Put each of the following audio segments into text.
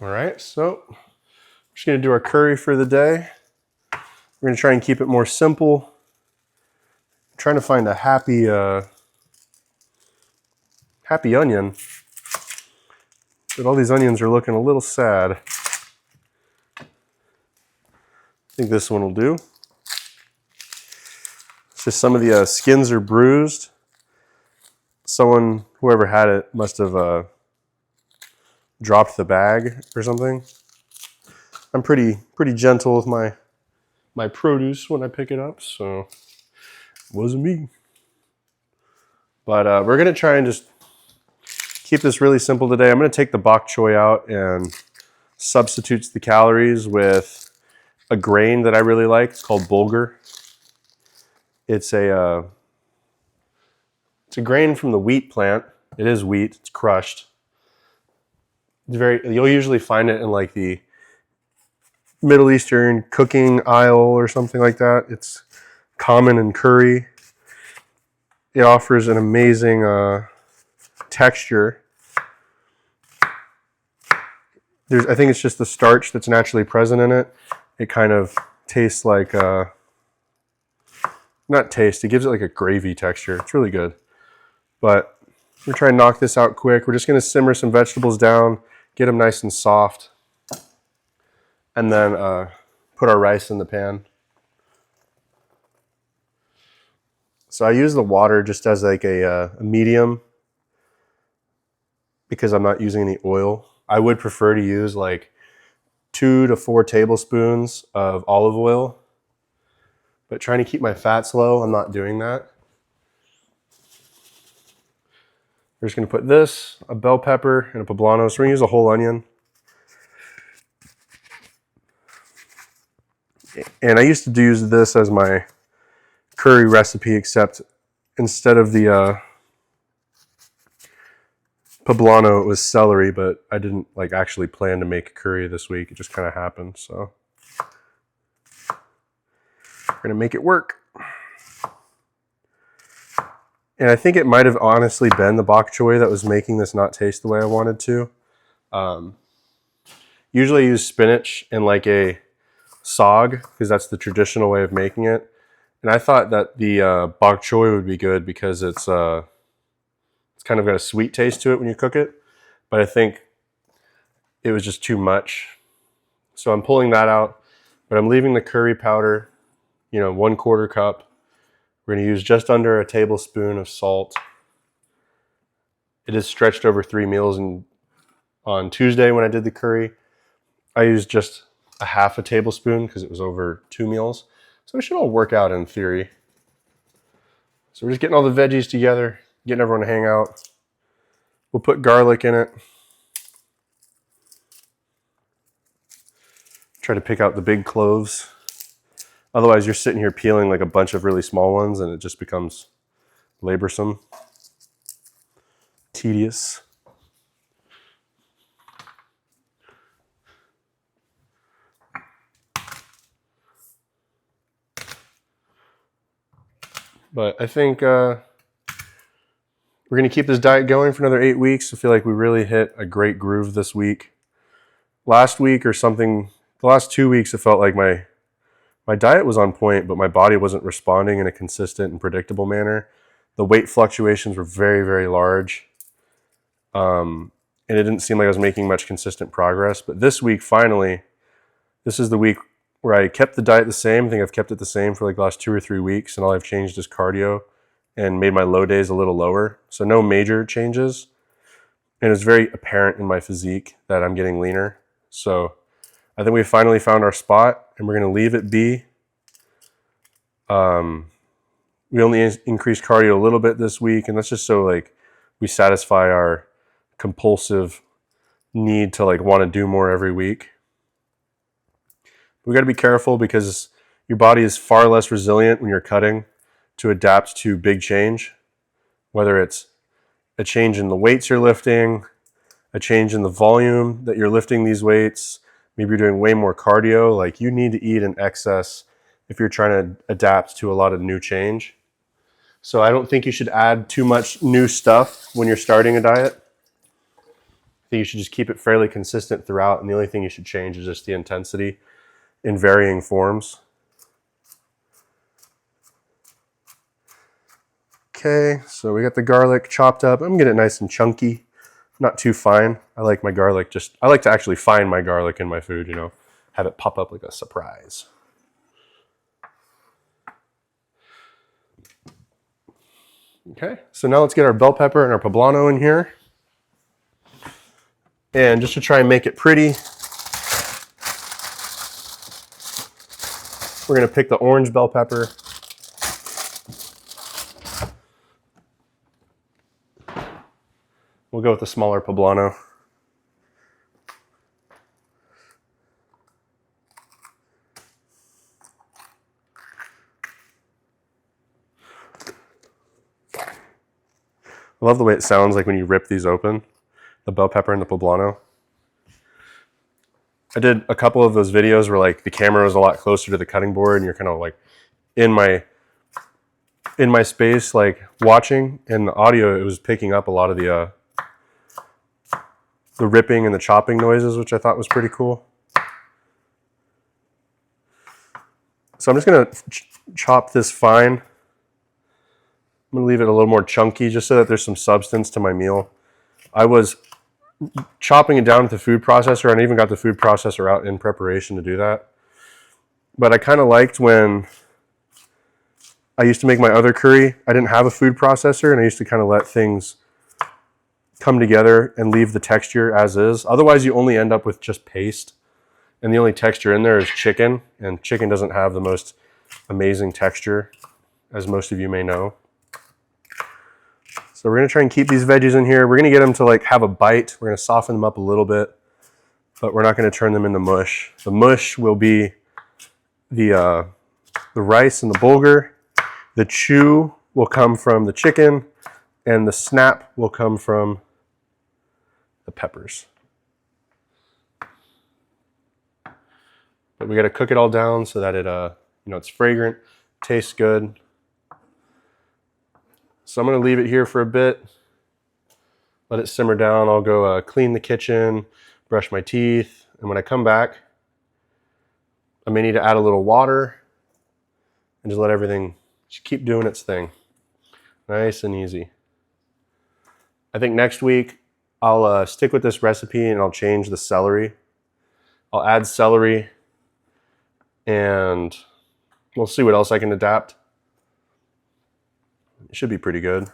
All right, so I'm just gonna do our curry for the day. We're gonna try and keep it more simple. I'm trying to find a happy onion, but all these onions are looking a little sad. I think this one will do. It's just some of the skins are bruised. Whoever had it must have dropped the bag or something. I'm pretty gentle with my produce when I pick it up, so it wasn't me. But we're gonna try and just keep this really simple today. I'm gonna take the bok choy out and substitute the calories with a grain that I really like. It's called Bulgur. It's a grain from the wheat plant. It is wheat. It's crushed. You'll usually find it in like the Middle Eastern cooking aisle or something like that. It's common in curry. It offers an amazing texture. I think it's just the starch that's naturally present in it. It kind of tastes like it gives it like a gravy texture. It's really good. But we're trying to knock this out quick. We're just going to simmer some vegetables down, get them nice and soft, and then put our rice in the pan. So I use the water just as like a medium because I'm not using any oil. I would prefer to use like 2 to 4 tablespoons of olive oil, but trying to keep my fats low, I'm not doing that. We're just going to put this, a bell pepper, and a poblano. So we're going to use a whole onion. And I used to use this as my curry recipe, except instead of the poblano, it was celery, but I didn't like actually plan to make a curry this week. It just kind of happened. So we're going to make it work. And I think it might have honestly been the bok choy that was making this not taste the way I wanted to. Usually I use spinach in like a sog because that's the traditional way of making it. And I thought that the bok choy would be good because it's kind of got a sweet taste to it when you cook it. But I think it was just too much. So I'm pulling that out, but I'm leaving the curry powder, 1/4 cup. We're going to use just under a tablespoon of salt. It is stretched over 3 meals, and on Tuesday when I did the curry, I used just a half a tablespoon because it was over 2 meals. So it should all work out in theory. So we're just getting all the veggies together, getting everyone to hang out. We'll put garlic in it. Try to pick out the big cloves. Otherwise, you're sitting here peeling like a bunch of really small ones and it just becomes laborsome, tedious. But I think we're going to keep this diet going for another 8 weeks. I feel like we really hit a great groove this week. Last week the last 2 weeks, it felt like my diet was on point, but my body wasn't responding in a consistent and predictable manner. The weight fluctuations were very, very large. And it didn't seem like I was making much consistent progress. But this week, finally, this is the week where I kept the diet the same. I think I've kept it the same for like the last 2 or 3 weeks. And all I've changed is cardio and made my low days a little lower. So no major changes. And it's very apparent in my physique that I'm getting leaner. So I think we finally found our spot and we're going to leave it be. We only increased cardio a little bit this week, and that's just so like we satisfy our compulsive need to like want to do more every week. We got to be careful because your body is far less resilient when you're cutting to adapt to big change, whether it's a change in the weights you're lifting, a change in the volume that you're lifting these weights. Maybe you're doing way more cardio. Like you need to eat in excess if you're trying to adapt to a lot of new change. So I don't think you should add too much new stuff when you're starting a diet. I think you should just keep it fairly consistent throughout, and the only thing you should change is just the intensity in varying forms. Okay, so we got the garlic chopped up. I'm getting it nice and chunky, not too fine. I like my garlic I like to actually find my garlic in my food, you know, have it pop up like a surprise. Okay, so now let's get our bell pepper and our poblano in here. And just to try and make it pretty, we're going to pick the orange bell pepper. We'll go with the smaller poblano. I love the way it sounds like when you rip these open, the bell pepper and the poblano. I did a couple of those videos where like the camera was a lot closer to the cutting board and you're kind of like in my space like watching, and the audio, it was picking up a lot of the ripping and the chopping noises, which I thought was pretty cool. So I'm just going to chop this fine. I'm going to leave it a little more chunky just so that there's some substance to my meal. I was chopping it down with the food processor, and I even got the food processor out in preparation to do that. But I kind of liked when I used to make my other curry, I didn't have a food processor, and I used to kind of let things come together and leave the texture as is. Otherwise, you only end up with just paste, and the only texture in there is chicken, and chicken doesn't have the most amazing texture, as most of you may know. So we're going to try and keep these veggies in here. We're going to get them to like have a bite. We're going to soften them up a little bit, but we're not going to turn them into mush. The mush will be the rice and the bulgur. The chew will come from the chicken, and the snap will come from the peppers. But we got to cook it all down so that it, it's fragrant, tastes good. So I'm going to leave it here for a bit, let it simmer down. I'll go clean the kitchen, brush my teeth, and when I come back, I may need to add a little water and just let everything just keep doing its thing. Nice and easy. I think next week I'll stick with this recipe and I'll change the celery. I'll add celery and we'll see what else I can adapt. It should be pretty good.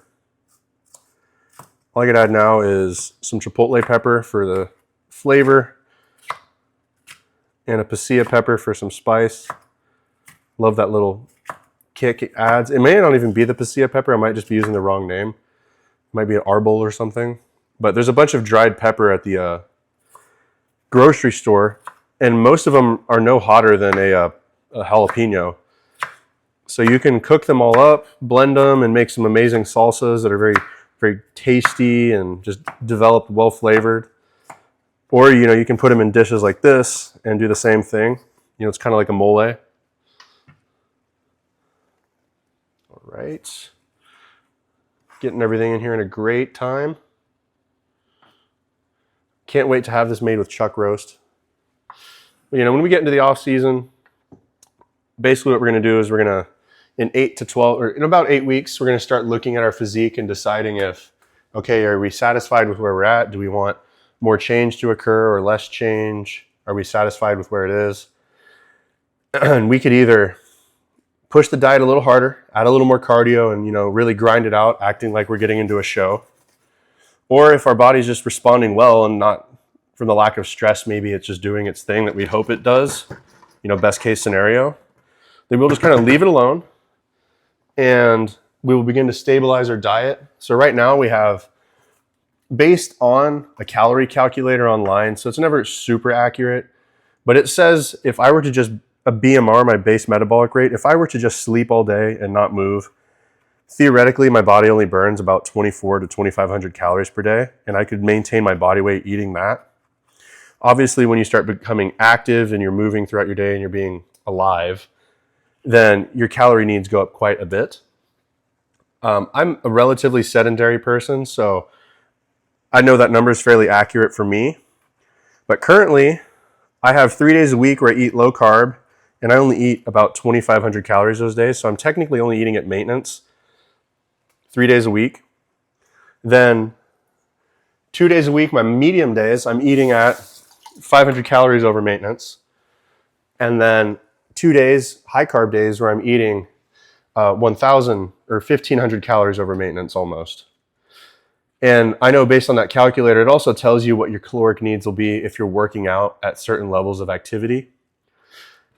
All I can add now is some chipotle pepper for the flavor and a pasilla pepper for some spice. Love that little kick it adds. It may not even be the pasilla pepper. I might just be using the wrong name. It might be an arbol or something. But there's a bunch of dried pepper at the grocery store, and most of them are no hotter than a jalapeno. So you can cook them all up, blend them, and make some amazing salsas that are very, very tasty and just developed, well flavored. Or, you can put them in dishes like this and do the same thing. It's kind of like a mole. All right. Getting everything in here in a great time. Can't wait to have this made with chuck roast. But, when we get into the off season, basically what we're going to do is we're going to, in about 8 weeks, we're going to start looking at our physique and deciding if, okay, are we satisfied with where we're at? Do we want more change to occur or less change? Are we satisfied with where it is? And we could either push the diet a little harder, add a little more cardio, and really grind it out, acting like we're getting into a show. Or if our body's just responding well and not from the lack of stress, maybe it's just doing its thing that we hope it does, best case scenario, then we'll just kind of leave it alone and we will begin to stabilize our diet. So right now we have, based on a calorie calculator online, so it's never super accurate, but it says if I were to just, a BMR, my base metabolic rate, if I were to just sleep all day and not move, theoretically my body only burns about 24 to 2,500 calories per day, and I could maintain my body weight eating that. Obviously, when you start becoming active and you're moving throughout your day and you're being alive, then your calorie needs go up quite a bit. I'm a relatively sedentary person, so I know that number is fairly accurate for me. But currently, I have 3 days a week where I eat low carb, and I only eat about 2,500 calories those days. So I'm technically only eating at maintenance 3 days a week. Then 2 days a week, my medium days, I'm eating at 500 calories over maintenance. And then 2 days, high carb days, where I'm eating 1,000 or 1,500 calories over maintenance almost. And I know based on that calculator, it also tells you what your caloric needs will be if you're working out at certain levels of activity.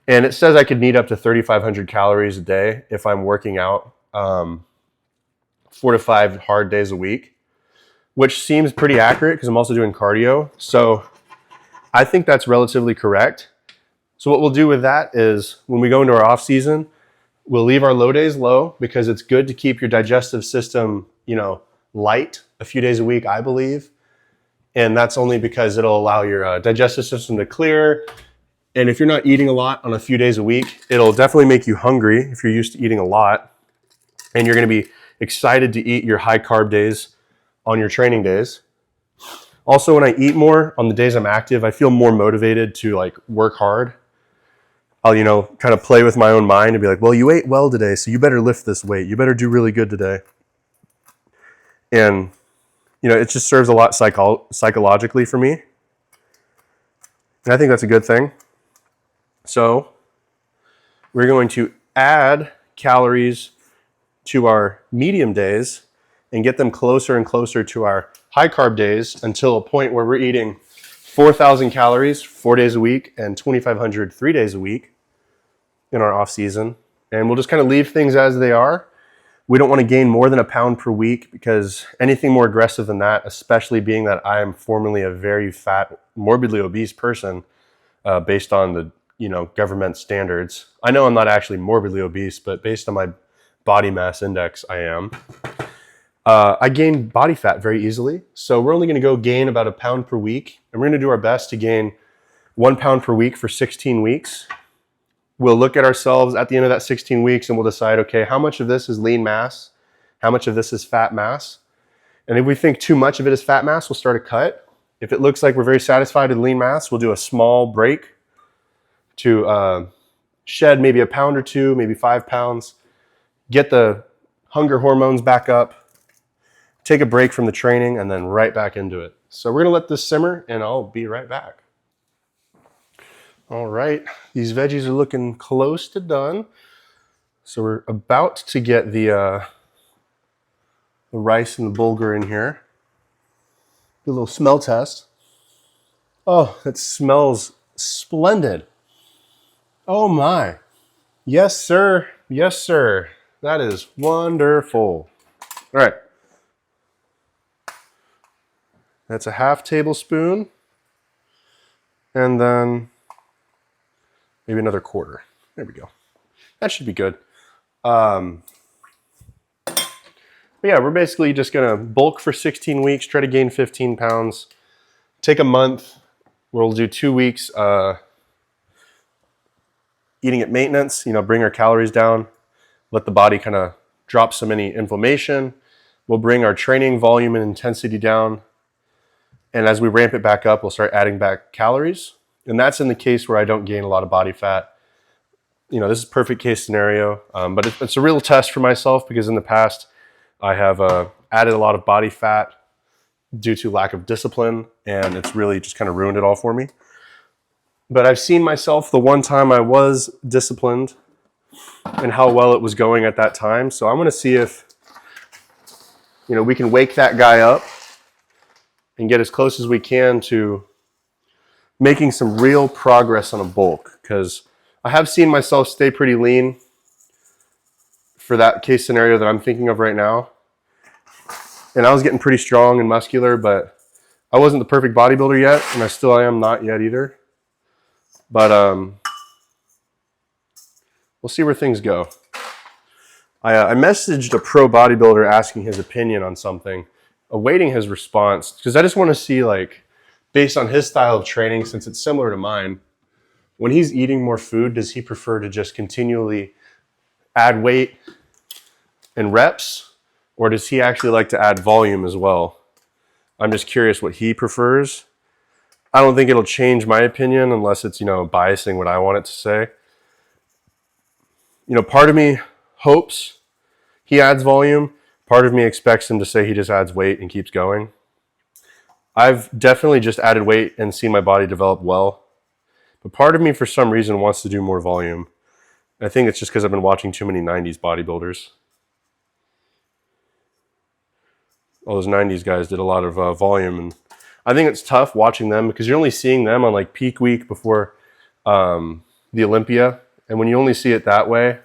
And it says I could need up to 3,500 calories a day if I'm working out 4 to 5 hard days a week, which seems pretty accurate because I'm also doing cardio. So I think that's relatively correct. So what we'll do with that is when we go into our off season, we'll leave our low days low because it's good to keep your digestive system, light a few days a week, I believe. And that's only because it'll allow your digestive system to clear. And if you're not eating a lot on a few days a week, it'll definitely make you hungry if you're used to eating a lot. And you're going to be excited to eat your high carb days on your training days. Also, when I eat more on the days I'm active, I feel more motivated to work hard. I'll, kind of play with my own mind and be like, well, you ate well today, so you better lift this weight. You better do really good today. And, it just serves a lot psychologically for me. And I think that's a good thing. So we're going to add calories to our medium days and get them closer and closer to our high carb days until a point where we're eating 4,000 calories 4 days a week and 2,500 3 days a week in our off season. And we'll just kind of leave things as they are. We don't want to gain more than a pound per week because anything more aggressive than that, especially being that I am formerly a very fat, morbidly obese person, based on the government standards. I know I'm not actually morbidly obese, but based on my body mass index, I am. I gain body fat very easily. So we're only going to go gain about a pound per week. And we're going to do our best to gain 1 pound per week for 16 weeks. We'll look at ourselves at the end of that 16 weeks and we'll decide, okay, how much of this is lean mass? How much of this is fat mass? And if we think too much of it is fat mass, we'll start a cut. If it looks like we're very satisfied with lean mass, we'll do a small break to shed maybe a pound or two, maybe 5 pounds, get the hunger hormones back up, take a break from the training, and then right back into it. So we're gonna let this simmer and I'll be right back. All right, these veggies are looking close to done. So we're about to get the rice and the bulgur in here. Do a little smell test. Oh, it smells splendid. Oh my. Yes, sir. Yes, sir. That is wonderful. All right. That's a ½ tablespoon. And then maybe another quarter. There we go. That should be good. But yeah, we're basically just gonna bulk for 16 weeks, try to gain 15 pounds. Take a month. We'll do 2 weeks eating at maintenance, bring our calories down, let the body kind of drop any inflammation. We'll bring our training volume and intensity down. And as we ramp it back up, we'll start adding back calories. And that's in the case where I don't gain a lot of body fat. This is perfect case scenario, but it's a real test for myself because in the past I have added a lot of body fat due to lack of discipline, and it's really just kind of ruined it all for me. But I've seen myself the one time I was disciplined and how well it was going at that time. So I'm going to see if we can wake that guy up and get as close as we can to making some real progress on a bulk, because I have seen myself stay pretty lean for that case scenario that I'm thinking of right now. And I was getting pretty strong and muscular, but I wasn't the perfect bodybuilder yet, and I still am not yet either. But we'll see where things go. I messaged a pro bodybuilder asking his opinion on something, awaiting his response, because I just want to see, based on his style of training, since it's similar to mine, when he's eating more food, does he prefer to just continually add weight and reps, or does he actually like to add volume as well? I'm just curious what he prefers. I don't think it'll change my opinion unless it's, biasing what I want it to say. Part of me hopes he adds volume. Part of me expects him to say he just adds weight and keeps going. I've definitely just added weight and seen my body develop well. But part of me, for some reason, wants to do more volume. I think it's just because I've been watching too many 90s bodybuilders. All those 90s guys did a lot of volume. And I think it's tough watching them because you're only seeing them on like peak week before the Olympia. And when you only see it that way,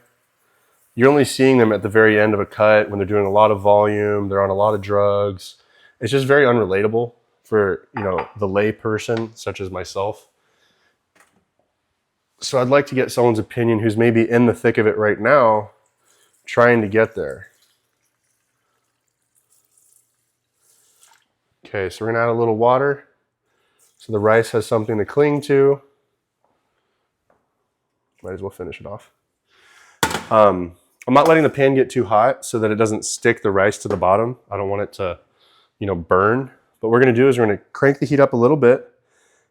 you're only seeing them at the very end of a cut when they're doing a lot of volume, they're on a lot of drugs. It's just very unrelatable for, the lay person such as myself. So I'd like to get someone's opinion who's maybe in the thick of it right now, trying to get there. Okay, so we're gonna add a little water so the rice has something to cling to. Might as well finish it off. I'm not letting the pan get too hot so that it doesn't stick the rice to the bottom. I don't want it to, burn. What we're gonna do is we're gonna crank the heat up a little bit.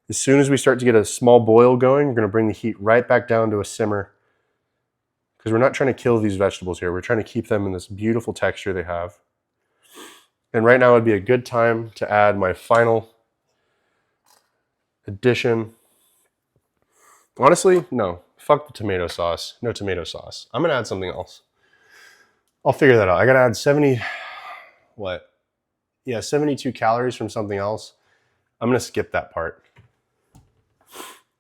As soon as we start to get a small boil going, we're gonna bring the heat right back down to a simmer because we're not trying to kill these vegetables here. We're trying to keep them in this beautiful texture they have. And right now would be a good time to add my final addition. Honestly, no. Fuck the tomato sauce. No tomato sauce. I'm gonna add something else. I'll figure that out. I gotta add 72 calories from something else. I'm gonna skip that part.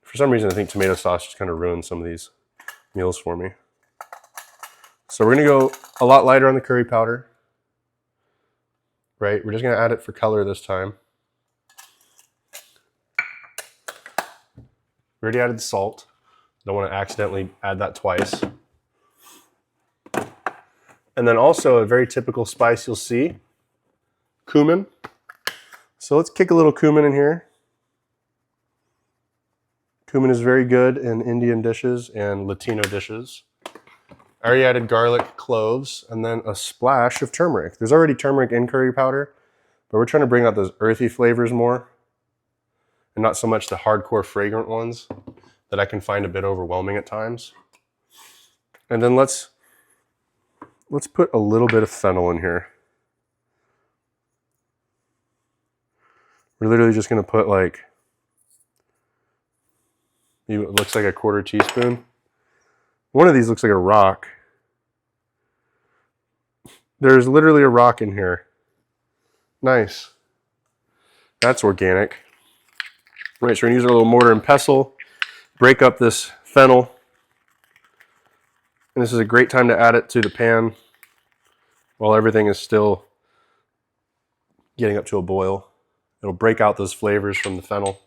For some reason, I think tomato sauce just kind of ruins some of these meals for me. So we're gonna go a lot lighter on the curry powder. Right, we're just gonna add it for color this time. We already added the salt. Don't want to accidentally add that twice. And then also a very typical spice you'll see, cumin. So let's kick a little cumin in here. Cumin is very good in Indian dishes and Latino dishes. I already added garlic, cloves, and then a splash of turmeric. There's already turmeric in curry powder, but we're trying to bring out those earthy flavors more and not so much the hardcore fragrant ones that I can find a bit overwhelming at times. And then let's put a little bit of fennel in here. We're literally just gonna put like, it looks like a quarter teaspoon. One of these looks like a rock. There's literally a rock in here. Nice. That's organic. Right, so we're gonna use our little mortar and pestle, break up this fennel. And this is a great time to add it to the pan while everything is still getting up to a boil. It'll break out those flavors from the fennel,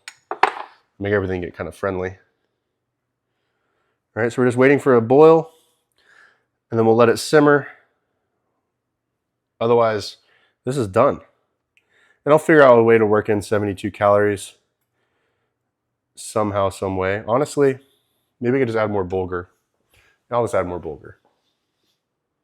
make everything get kind of friendly. All right, so we're just waiting for a boil, and then we'll let it simmer. Otherwise, this is done. And I'll figure out a way to work in 72 calories somehow, some way. Honestly, maybe I could just add more bulgur. I'll just add more bulgur.